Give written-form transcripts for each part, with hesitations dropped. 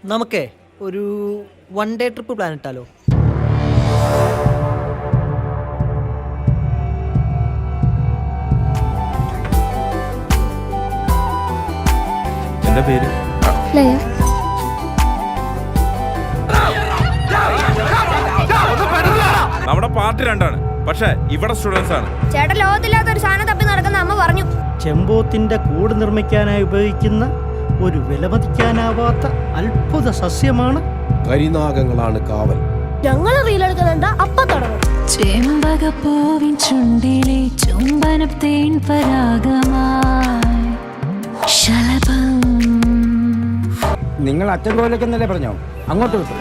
നമുക്കേ ഒരു 1 day trip plan ഇട്ടാലോ? എന്താ പേര്? ലയ. നമ്മുടെ പാർട്ടി 2 ആണ്, പക്ഷെ ഇവിടെ സ്റ്റുഡൻസ് ആണ്. ചേട്ടൻ ലോകത്തില്ലാത്ത ഒരു സാധനം തപ്പി നടക്കുന്ന അമ്മ പറഞ്ഞു. ചെമ്പോത്തിന്റെ കൂട് നിർമ്മിക്കാനായി ഉപയോഗിക്കുന്ന ഒരു വിലമതിക്കാനാവാത്ത അത്ഭുത സസ്യമാണ് കരിനാഗങ്ങളാണ് കാവൽ. ഞങ്ങള് റീലെടുക്കുന്നുണ്ട് അപ്പ തുടങ്ങും. ചെമ്പകപ്പൂവിൻ ചുണ്ടിലെ ചുംബനത്തേൻ പരാഗമായി ശലഭം. നിങ്ങൾ അച്ഛൻ കോയിലേക്കെന്നല്ലേ പറഞ്ഞോ? അങ്ങോട്ട് വിട്ടു.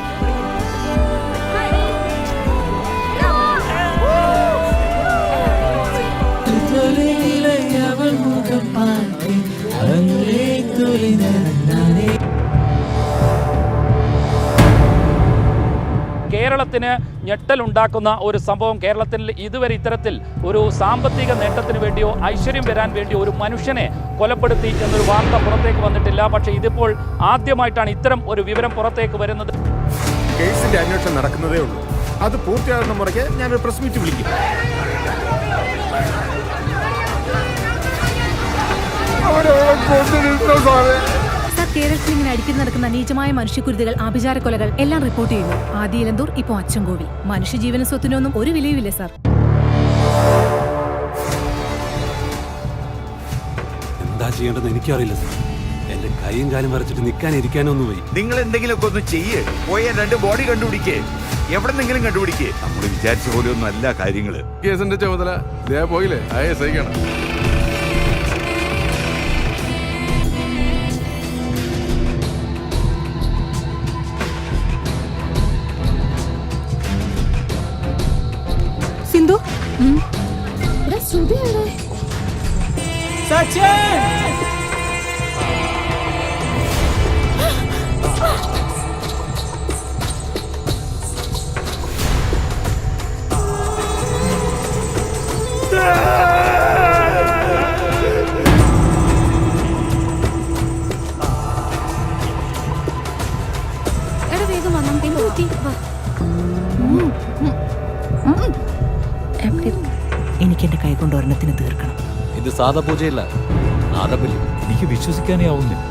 കേരളത്തിന് ഞെട്ടലുണ്ടാക്കുന്ന ഒരു സംഭവം. കേരളത്തിൽ ഇതുവരെ ഇത്തരത്തിൽ ഒരു സാമ്പത്തിക നേട്ടത്തിന് വേണ്ടിയോ ഐശ്വര്യം വരാൻ വേണ്ടിയോ ഒരു മനുഷ്യനെ കൊലപ്പെടുത്തി എന്നൊരു വാർത്ത പുറത്തേക്ക് വന്നിട്ടില്ല. പക്ഷേ ഇതിപ്പോൾ ആദ്യമായിട്ടാണ് ഇത്തരം ഒരു വിവരം പുറത്തേക്ക് വരുന്നത്. കേസിന്റെ അന്വേഷണം നടക്കുന്നതേ ഉള്ളൂ. അത് പൂർത്തിയാകുന്ന മുറയ്ക്ക് ഞാനൊരു പ്രസ് മീറ്റ് വിളിക്കും. കേരളത്തിൽ ഇങ്ങനെ അടിക്കുന്നു നടക്കുന്ന നീചമായ മനുഷ്യക്കുരുതികൾ, ആഭിചാരക്കൊലകൾ എല്ലാം റിപ്പോർട്ട് ചെയ്യുന്നു. ആദിയിലന്തൂർ, ഇപ്പോൾ അച്ചൻകോവിൽ. മനുഷ്യജീവന സ്വത്തിനൊന്നും ഒരു വിലയുമില്ല സാർ. എന്താ ചെയ്യേണ്ടതെന്ന് എനിക്കറിയില്ല സാർ. എന്റെ കൈയും കാലും വരച്ചിട്ട് നിൽക്കാൻ ഇരിക്കാനൊന്നും പോയി. നിങ്ങൾ എന്തെങ്കിലുമൊക്കെ ഒന്ന് ചെയ്യേ. പോയ 2 ബോഡി കണ്ടുപിടിക്കേ, എവിടെന്നെങ്കിലും കണ്ടുപിടിക്കേ. നമ്മൾ വിചാരിച്ച പോലെ ഒന്നും അല്ല കാര്യങ്ങള്. കേസിന്റെ ചുമതല പോയില്ലേ സഹിക്കണം. സിന്ധു, വേഗം വന്നു. എനിക്ക് എന്റെ കൈ കൊണ്ട് ഒരെണ്ണത്തിന് തീർക്കണം. ഇത് സാധാ പൂജയല്ല, നാദബലി. എനിക്ക് വിശ്വസിക്കാനേ ആവുന്നില്ല.